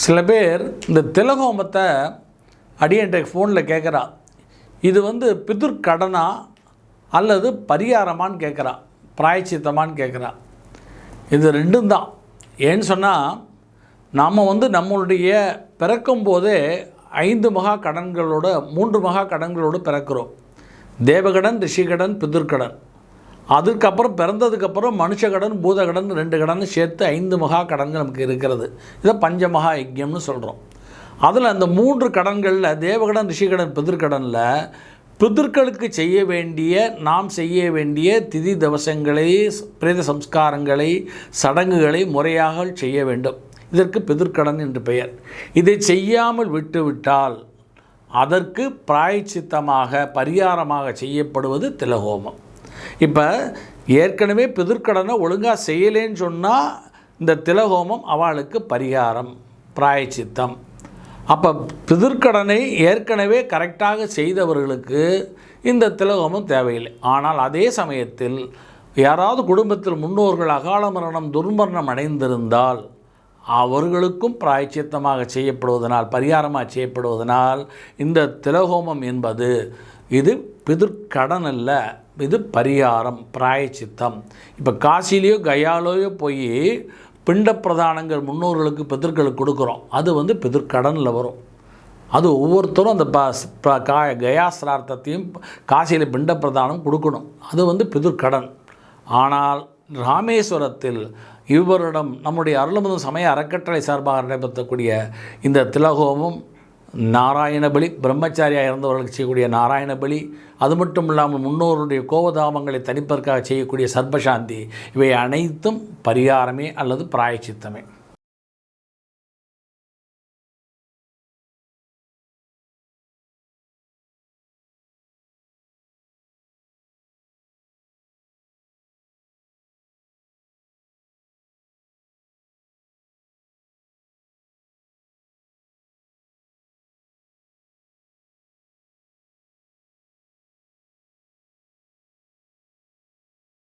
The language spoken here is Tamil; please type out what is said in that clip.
சில பேர் இந்த திலகோமத்தை அடியன்ட்ட ஃபோனில் கேட்குறா, இது பிதுர்கடனா அல்லது பரிகாரமான்னு கேட்குறா, பிராயச்சித்தமான்னு கேட்குறா. இது ரெண்டும் தான். ஏன்னு சொன்னால் நாம் நம்மளுடைய பிறக்கும்போதே 5 மகா கடன்களோடு 3 மகா கடன்களோடு பிறக்கிறோம். தேவகடன், ரிஷிகடன், பிதுர்கடன். அதுக்கப்புறம் பிறந்ததுக்கப்புறம் மனுஷகடன், பூதகடன் 2 கடன் சேர்த்து 5 மகா கடன்கள் நமக்கு இருக்கிறது. இதை பஞ்சமகா யஜ்யம்னு சொல்கிறோம். அதில் அந்த 3 கடன்களில் தேவகடன், ரிஷிகடன், பிதுர்கடனில் பிதுர்களுக்கு நாம் செய்ய வேண்டிய திதி தவசங்களை, பிரேத சம்ஸ்காரங்களை, சடங்குகளை முறையாக செய்ய வேண்டும். இதற்கு பிதுர்கடன் என்று பெயர். இதை செய்யாமல் விட்டுவிட்டால் அதற்கு பிராயச்சித்தமாக, பரிகாரமாக செய்யப்படுவது திலகோமம். இப்போ ஏற்கனவே பிதுர்கடனை ஒழுங்காக செய்யலேன்னு சொன்னால் இந்த திலகோமம் அவளுக்கு பரிகாரம், பிராயச்சித்தம். அப்போ பிதுர்கடனை ஏற்கனவே கரெக்டாக செய்தவர்களுக்கு இந்த திலகோமம் தேவையில்லை. ஆனால் அதே சமயத்தில் யாராவது குடும்பத்தில் முன்னோர்கள் அகால மரணம், துர்மரணம் அடைந்திருந்தால் அவர்களுக்கும் பிராயச்சித்தமாக செய்யப்படுவதனால், பரிகாரமாக செய்யப்படுவதனால் இந்த திலகோமம் என்பது இது பிதுர்கடன் அல்ல, இது பரிகாரம், பிராயச்சித்தம். இப்போ காசிலேயோ கயாலோயோ போய் பிண்ட பிரதானங்கள் முன்னோர்களுக்கு பிதர்களுக்கு கொடுக்குறோம். அது பிதுர்கடனில் வரும். அது ஒவ்வொருத்தரும் அந்த கயாசிரார்த்தத்தையும் காசியில் பிண்ட பிரதானம் கொடுக்கணும். அது பிதுர்கடன். ஆனால் ராமேஸ்வரத்தில் இவரிடம் நம்முடைய அருள்மிகு சமய அறக்கட்டளை சார்பாக நடைபெறக்கூடிய இந்த திலகோமம், நாராயண பலி, பிரம்மச்சாரியாக இருந்தவர்களுக்கு செய்யக்கூடிய நாராயண பலி, அது மட்டும் இல்லாமல் முன்னோருடைய கோபதாபங்களை தணிப்பதற்காக செய்யக்கூடிய சர்பசாந்தி, இவை அனைத்தும் பரிகாரமே அல்லது பிராயச்சித்தமே.